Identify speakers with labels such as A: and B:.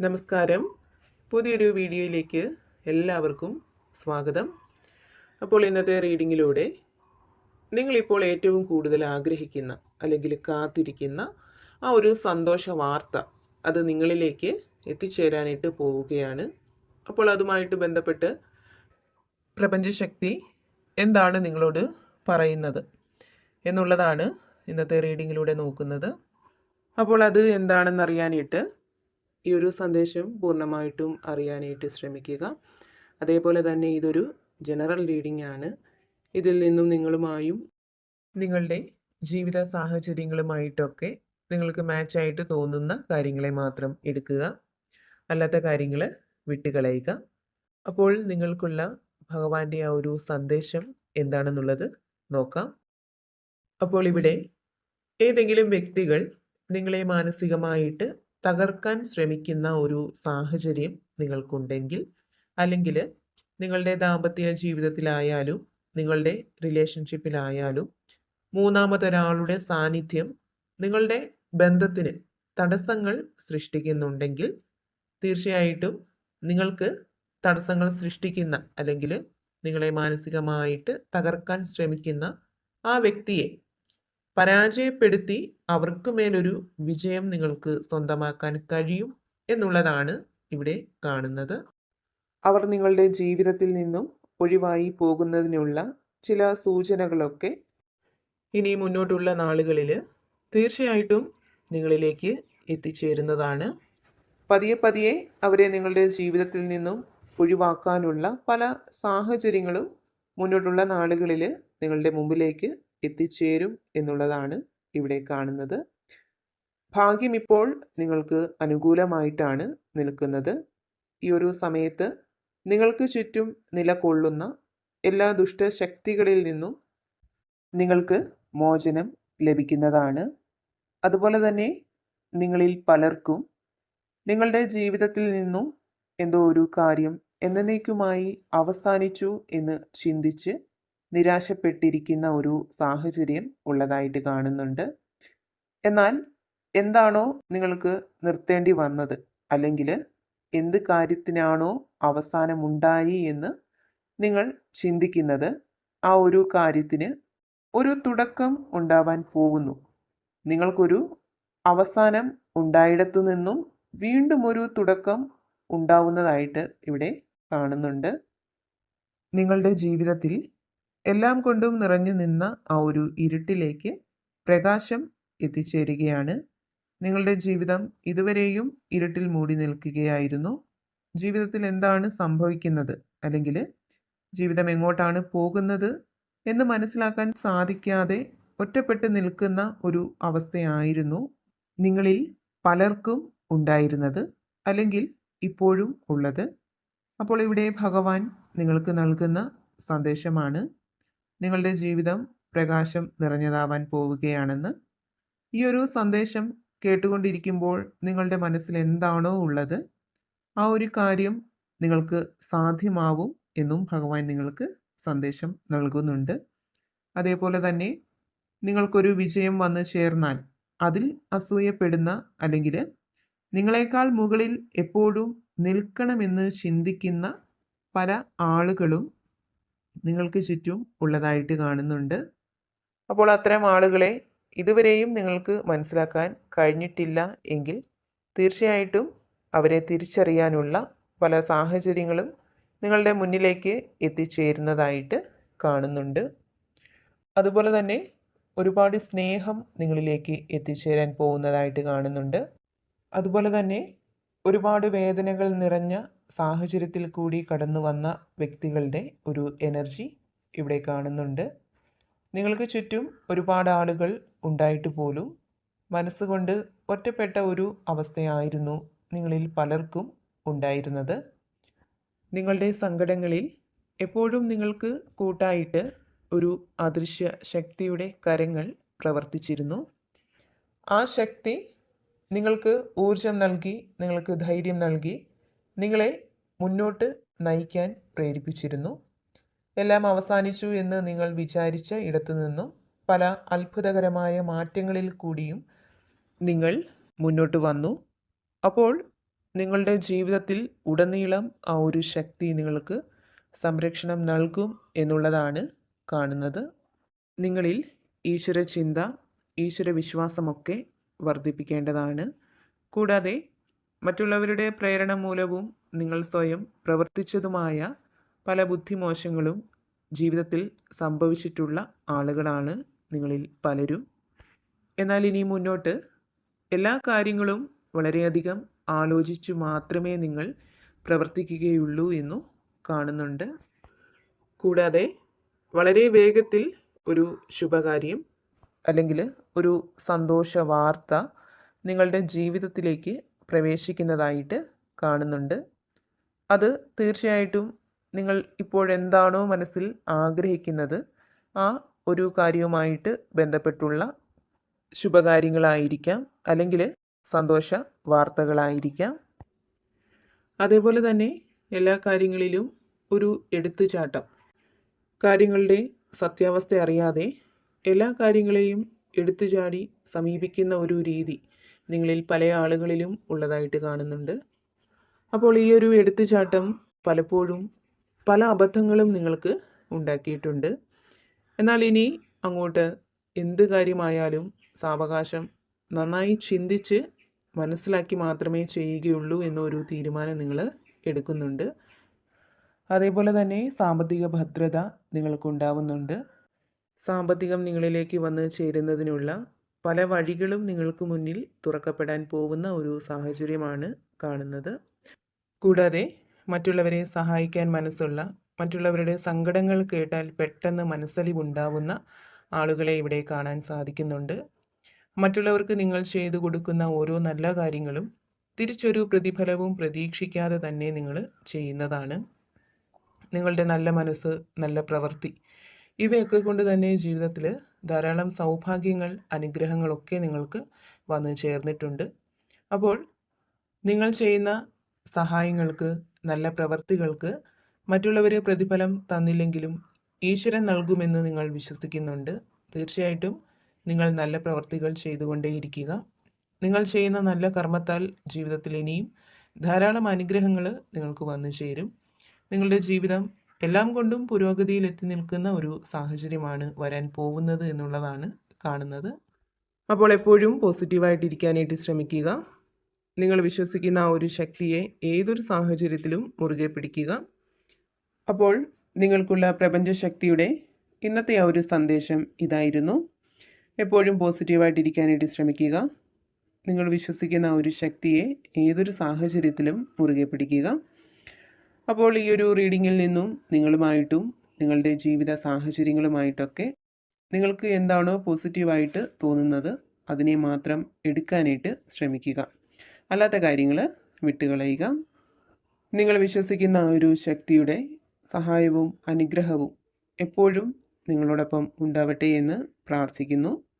A: നമസ്കാരം. പുതിയൊരു വീഡിയോയിലേക്ക് എല്ലാവർക്കും സ്വാഗതം. അപ്പോൾ ഇന്നത്തെ റീഡിങ്ങിലൂടെ നിങ്ങളിപ്പോൾ ഏറ്റവും കൂടുതൽ ആഗ്രഹിക്കുന്ന അല്ലെങ്കിൽ കാത്തിരിക്കുന്ന ആ ഒരു സന്തോഷ വാർത്ത അത് നിങ്ങളിലേക്ക് എത്തിച്ചേരാനായിട്ട് പോവുകയാണ്. അപ്പോൾ അതുമായിട്ട് ബന്ധപ്പെട്ട് പ്രപഞ്ചശക്തി എന്താണ് നിങ്ങളോട് പറയുന്നത് എന്നുള്ളതാണ് ഇന്നത്തെ റീഡിങ്ങിലൂടെ നോക്കുന്നത്. അപ്പോൾ അത് എന്താണെന്നറിയാനായിട്ട് ഈ ഒരു സന്ദേശം പൂർണ്ണമായിട്ടും അറിയാനായിട്ട് ശ്രമിക്കുക. അതേപോലെ തന്നെ ഇതൊരു ജനറൽ റീഡിംഗ് ആണ്. ഇതിൽ നിന്നും നിങ്ങളുമായും നിങ്ങളുടെ ജീവിത സാഹചര്യങ്ങളുമായിട്ടൊക്കെ നിങ്ങൾക്ക് മാച്ചായിട്ട് തോന്നുന്ന കാര്യങ്ങളെ മാത്രം എടുക്കുക, അല്ലാത്ത കാര്യങ്ങൾ വിട്ടുകളയുക. അപ്പോൾ നിങ്ങൾക്കുള്ള ഭഗവാന്റെ ആ ഒരു സന്ദേശം എന്താണെന്നുള്ളത് നോക്കാം. അപ്പോൾ ഇവിടെ ഏതെങ്കിലും വ്യക്തികൾ നിങ്ങളെ മാനസികമായിട്ട് തകർക്കാൻ ശ്രമിക്കുന്ന ഒരു സാഹചര്യം നിങ്ങൾക്കുണ്ടെങ്കിൽ, അല്ലെങ്കിൽ നിങ്ങളുടെ ദാമ്പത്യ ജീവിതത്തിലായാലും നിങ്ങളുടെ റിലേഷൻഷിപ്പിലായാലും മൂന്നാമതൊരാളുടെ സാന്നിധ്യം നിങ്ങളുടെ ബന്ധത്തിന് തടസ്സങ്ങൾ സൃഷ്ടിക്കുന്നുണ്ടെങ്കിൽ, തീർച്ചയായിട്ടും നിങ്ങൾക്ക് തടസ്സങ്ങൾ സൃഷ്ടിക്കുന്ന അല്ലെങ്കിൽ നിങ്ങളെ മാനസികമായിട്ട് തകർക്കാൻ ശ്രമിക്കുന്ന ആ വ്യക്തിയെ പരാജയപ്പെടുത്തി അവർക്ക് മേലൊരു വിജയം നിങ്ങൾക്ക് സ്വന്തമാക്കാൻ കഴിയും എന്നുള്ളതാണ് ഇവിടെ കാണുന്നത്. അവർ നിങ്ങളുടെ ജീവിതത്തിൽ നിന്നും ഒഴിവായി പോകുന്നതിനുള്ള ചില സൂചനകളൊക്കെ ഇനി മുന്നോട്ടുള്ള നാളുകളിൽ തീർച്ചയായിട്ടും നിങ്ങളിലേക്ക് എത്തിച്ചേരുന്നതാണ്. പതിയെ പതിയെ അവരെ നിങ്ങളുടെ ജീവിതത്തിൽ നിന്നും ഒഴിവാക്കാനുള്ള പല സാഹചര്യങ്ങളും മുന്നോട്ടുള്ള നാളുകളിൽ നിങ്ങളുടെ മുമ്പിലേക്ക് എത്തിച്ചേരും എന്നുള്ളതാണ് ഇവിടെ കാണുന്നത്. ഭാഗ്യം ഇപ്പോൾ നിങ്ങൾക്ക് അനുകൂലമായിട്ടാണ് നിൽക്കുന്നത്. ഈ ഒരു സമയത്ത് നിങ്ങൾക്ക് ചുറ്റും നിലകൊള്ളുന്ന എല്ലാ ദുഷ്ടശക്തികളിൽ നിന്നും നിങ്ങൾക്ക് മോചനം ലഭിക്കുന്നതാണ്. അതുപോലെ തന്നെ നിങ്ങളിൽ പലർക്കും നിങ്ങളുടെ ജീവിതത്തിൽ നിന്നും എന്തോ ഒരു കാര്യം എന്നേക്കുമായി അവസാനിച്ചു എന്ന് ചിന്തിച്ച് നിരാശപ്പെട്ടിരിക്കുന്ന ഒരു സാഹചര്യം ഉള്ളതായിട്ട് കാണുന്നുണ്ട്. എന്നാൽ എന്താണോ നിങ്ങൾക്ക് നിർത്തേണ്ടി വന്നത്, അല്ലെങ്കിൽ എന്ത് കാര്യത്തിനാണോ അവസാനമുണ്ടായി എന്ന് നിങ്ങൾ ചിന്തിക്കുന്നത്, ആ ഒരു കാര്യത്തിന് ഒരു തുടക്കം ഉണ്ടാവാൻ പോകുന്നു. നിങ്ങൾക്കൊരു അവസാനം ഉണ്ടായിടത്തു നിന്നും വീണ്ടും ഒരു തുടക്കം ഉണ്ടാവുന്നതായിട്ട് ഇവിടെ കാണുന്നുണ്ട്. നിങ്ങളുടെ ജീവിതത്തിൽ എല്ലാം കൊണ്ടും നിറഞ്ഞു നിന്ന ആ ഒരു ഇരുട്ടിലേക്ക് പ്രകാശം എത്തിച്ചേരുകയാണ്. നിങ്ങളുടെ ജീവിതം ഇതുവരെയും ഇരുട്ടിൽ മൂടി നിൽക്കുകയായിരുന്നു. ജീവിതത്തിൽ എന്താണ് സംഭവിക്കുന്നത്, അല്ലെങ്കിൽ ജീവിതം എങ്ങോട്ടാണ് പോകുന്നത് എന്ന് മനസ്സിലാക്കാൻ സാധിക്കാതെ ഒറ്റപ്പെട്ട് നിൽക്കുന്ന ഒരു അവസ്ഥയായിരുന്നു നിങ്ങളിൽ പലർക്കും ഉണ്ടായിരുന്നത്, അല്ലെങ്കിൽ ഇപ്പോഴും ഉള്ളത്. അപ്പോൾ ഇവിടെ ഭഗവാൻ നിങ്ങൾക്ക് നൽകുന്ന സന്ദേശമാണ്, നിങ്ങളുടെ ജീവിതം പ്രകാശം നിറഞ്ഞതാവാൻ പോവുകയാണെന്ന്. ഈ ഒരു സന്ദേശം കേട്ടുകൊണ്ടിരിക്കുമ്പോൾ നിങ്ങളുടെ മനസ്സിൽ എന്താണോ ഉള്ളത് ആ ഒരു കാര്യം നിങ്ങൾക്ക് സാധ്യമാവും എന്നും ഭഗവാൻ നിങ്ങൾക്ക് സന്ദേശം നൽകുന്നുണ്ട്. അതേപോലെ തന്നെ നിങ്ങൾക്കൊരു വിജയം വന്നു ചേർന്നാൽ അതിൽ അസൂയപ്പെടുന്ന, അല്ലെങ്കിൽ നിങ്ങളെക്കാൾ മുകളിൽ എപ്പോഴും നിൽക്കണമെന്ന് ചിന്തിക്കുന്ന പല ആളുകളും നിങ്ങൾക്ക് ചുറ്റും ഉള്ളതായിട്ട് കാണുന്നുണ്ട്. അപ്പോൾ അത്തരം ആളുകളെ ഇതുവരെയും നിങ്ങൾക്ക് മനസ്സിലാക്കാൻ കഴിഞ്ഞിട്ടില്ല എങ്കിൽ തീർച്ചയായിട്ടും അവരെ തിരിച്ചറിയാനുള്ള പല സാഹചര്യങ്ങളും നിങ്ങളുടെ മുന്നിലേക്ക് എത്തിച്ചേരുന്നതായിട്ട് കാണുന്നുണ്ട്. അതുപോലെ തന്നെ ഒരുപാട് സ്നേഹം നിങ്ങളിലേക്ക് എത്തിച്ചേരാൻ പോകുന്നതായിട്ട് കാണുന്നുണ്ട്. അതുപോലെ തന്നെ ഒരുപാട് വേദനകൾ നിറഞ്ഞ സാഹചര്യത്തിൽ കൂടി കടന്നു വന്ന വ്യക്തികളുടെ ഒരു എനർജി ഇവിടെ കാണുന്നുണ്ട്. നിങ്ങൾക്ക് ചുറ്റും ഒരുപാട് ആളുകൾ ഉണ്ടായിട്ട് പോലും മനസ്സുകൊണ്ട് ഒറ്റപ്പെട്ട ഒരു അവസ്ഥയായിരുന്നു നിങ്ങളിൽ പലർക്കും ഉണ്ടായിരുന്നത്. നിങ്ങളുടെ സങ്കടങ്ങളിൽ എപ്പോഴും നിങ്ങൾക്ക് കൂട്ടായിട്ട് ഒരു അദൃശ്യ ശക്തിയുടെ കരങ്ങൾ പ്രവർത്തിച്ചിരുന്നു. ആ ശക്തി നിങ്ങൾക്ക് ഊർജം നൽകി, നിങ്ങൾക്ക് ധൈര്യം നൽകി, നിങ്ങളെ മുന്നോട്ട് നയിക്കാൻ പ്രേരിപ്പിച്ചിരുന്നു. എല്ലാം അവസാനിച്ചു എന്ന് നിങ്ങൾ വിചാരിച്ച ഇടത്തു നിന്നും പല അത്ഭുതകരമായ മാറ്റങ്ങളിൽ കൂടിയും നിങ്ങൾ മുന്നോട്ട് വന്നു. അപ്പോൾ നിങ്ങളുടെ ജീവിതത്തിൽ ഉടനീളം ആ ഒരു ശക്തി നിങ്ങൾക്ക് സംരക്ഷണം നൽകും എന്നുള്ളതാണ് കാണുന്നത്. നിങ്ങളിൽ ഈശ്വരചിന്ത, ഈശ്വരവിശ്വാസമൊക്കെ വർദ്ധിപ്പിക്കേണ്ടതാണ്. കൂടാതെ മറ്റുള്ളവരുടെ പ്രേരണ മൂലവും നിങ്ങൾ സ്വയം പ്രവർത്തിച്ചതുമായ പല ബുദ്ധിമോശങ്ങളും ജീവിതത്തിൽ സംഭവിച്ചിട്ടുള്ള ആളുകളാണ് നിങ്ങളിൽ പലരും. എന്നാൽ ഇനി മുന്നോട്ട് എല്ലാ കാര്യങ്ങളും വളരെയധികം ആലോചിച്ചു മാത്രമേ നിങ്ങൾ പ്രവർത്തിക്കുകയുള്ളൂ എന്നു കാണുന്നുണ്ട്. കൂടാതെ വളരെ വേഗത്തിൽ ഒരു ശുഭകാര്യം അല്ലെങ്കിൽ ഒരു സന്തോഷ വാർത്ത നിങ്ങളുടെ ജീവിതത്തിലേക്ക് പ്രവേശിക്കുന്നതായിട്ട് കാണുന്നുണ്ട്. അത് തീർച്ചയായിട്ടും നിങ്ങൾ ഇപ്പോഴെന്താണോ മനസ്സിൽ ആഗ്രഹിക്കുന്നത് ആ ഒരു കാര്യവുമായിട്ട് ബന്ധപ്പെട്ടുള്ള ശുഭകാര്യങ്ങളായിരിക്കാം, അല്ലെങ്കിൽ സന്തോഷ വാർത്തകളായിരിക്കാം. അതേപോലെ തന്നെ എല്ലാ കാര്യങ്ങളിലും ഒരു എടുത്തുചാട്ടം, കാര്യങ്ങളുടെ സത്യാവസ്ഥ അറിയാതെ എല്ലാ കാര്യങ്ങളെയും എടുത്തുചാടി സമീപിക്കുന്ന ഒരു രീതി നിങ്ങളിൽ പല ആളുകളിലും ഉള്ളതായിട്ട് കാണുന്നുണ്ട്. അപ്പോൾ ഈ ഒരു എടുത്തുചാട്ടം പലപ്പോഴും പല അബദ്ധങ്ങളും നിങ്ങൾക്ക് ഉണ്ടാക്കിയിട്ടുണ്ട്. എന്നാൽ ഇനി അങ്ങോട്ട് എന്ത് കാര്യമായാലും സാവകാശം നന്നായി ചിന്തിച്ച് മനസ്സിലാക്കി മാത്രമേ ചെയ്യുകയുള്ളൂ എന്നൊരു തീരുമാനം നിങ്ങൾ എടുക്കുന്നുണ്ട്. അതേപോലെ തന്നെ സാമ്പത്തിക ഭദ്രത നിങ്ങൾക്കുണ്ടാവുന്നുണ്ട്. സാമ്പത്തികം നിങ്ങളിലേക്ക് വന്ന് ചേരുന്നതിനുള്ള പല വഴികളും നിങ്ങൾക്ക് മുന്നിൽ തുറക്കപ്പെടാൻ പോകുന്ന ഒരു സാഹചര്യമാണ് കാണുന്നത്. കൂടാതെ മറ്റുള്ളവരെ സഹായിക്കാൻ മനസ്സുള്ള, മറ്റുള്ളവരുടെ സങ്കടങ്ങൾ കേട്ടാൽ പെട്ടെന്ന് മനസ്സലിവുണ്ടാവുന്ന ആളുകളെ ഇവിടെ കാണാൻ സാധിക്കുന്നുണ്ട്. മറ്റുള്ളവർക്ക് നിങ്ങൾ ചെയ്തു കൊടുക്കുന്ന ഓരോ നല്ല കാര്യങ്ങളും തിരിച്ചൊരു പ്രതിഫലവും പ്രതീക്ഷിക്കാതെ തന്നെ നിങ്ങൾ ചെയ്യുന്നതാണ്. നിങ്ങളുടെ നല്ല മനസ്സ്, നല്ല പ്രവൃത്തി, ഇവയൊക്കെ കൊണ്ട് തന്നെ ജീവിതത്തിൽ ധാരാളം സൗഭാഗ്യങ്ങൾ, അനുഗ്രഹങ്ങളൊക്കെ നിങ്ങൾക്ക് വന്നു ചേർന്നിട്ടുണ്ട്. അപ്പോൾ നിങ്ങൾ ചെയ്യുന്ന സഹായങ്ങൾക്ക്, നല്ല പ്രവൃത്തികൾക്ക് മറ്റുള്ളവർ പ്രതിഫലം തന്നില്ലെങ്കിലും ഈശ്വരൻ നൽകുമെന്ന് നിങ്ങൾ വിശ്വസിക്കുന്നുണ്ട്. തീർച്ചയായിട്ടും നിങ്ങൾ നല്ല പ്രവൃത്തികൾ ചെയ്തുകൊണ്ടേയിരിക്കുക. നിങ്ങൾ ചെയ്യുന്ന നല്ല കർമ്മത്താൽ ജീവിതത്തിൽ ഇനിയും ധാരാളം അനുഗ്രഹങ്ങൾ നിങ്ങൾക്ക് വന്നു ചേരും. നിങ്ങളുടെ ജീവിതം എല്ലാം കൊണ്ടും പുരോഗതിയിൽ എത്തി നിൽക്കുന്ന ഒരു സാഹചര്യമാണ് വരാൻ പോകുന്നത് എന്നുള്ളതാണ് കാണുന്നത്. അപ്പോൾ എപ്പോഴും പോസിറ്റീവായിട്ടിരിക്കാനായിട്ട് ശ്രമിക്കുക. നിങ്ങൾ വിശ്വസിക്കുന്ന ആ ഒരു ശക്തിയെ ഏതൊരു സാഹചര്യത്തിലും മുറുകെ പിടിക്കുക. അപ്പോൾ നിങ്ങൾക്കുള്ള പ്രപഞ്ചശക്തിയുടെ ഇന്നത്തെ ആ ഒരു സന്ദേശം ഇതായിരുന്നു. എപ്പോഴും പോസിറ്റീവായിട്ടിരിക്കാനായിട്ട് ശ്രമിക്കുക. നിങ്ങൾ വിശ്വസിക്കുന്ന ആ ഒരു ശക്തിയെ ഏതൊരു സാഹചര്യത്തിലും മുറുകെ പിടിക്കുക. അപ്പോൾ ഈ ഒരു റീഡിങ്ങിൽ നിന്നും നിങ്ങളുമായിട്ടും നിങ്ങളുടെ ജീവിത സാഹചര്യങ്ങളുമായിട്ടൊക്കെ നിങ്ങൾക്ക് എന്താണോ പോസിറ്റീവായിട്ട് തോന്നുന്നത് അതിനെ മാത്രം എടുക്കാനായിട്ട് ശ്രമിക്കുക. അല്ലാത്ത കാര്യങ്ങൾ വിട്ടുകളയുക. നിങ്ങൾ വിശ്വസിക്കുന്ന ആ ഒരു ശക്തിയുടെ സഹായവും അനുഗ്രഹവും എപ്പോഴും നിങ്ങളോടൊപ്പം ഉണ്ടാവട്ടെ എന്ന് പ്രാർത്ഥിക്കുന്നു.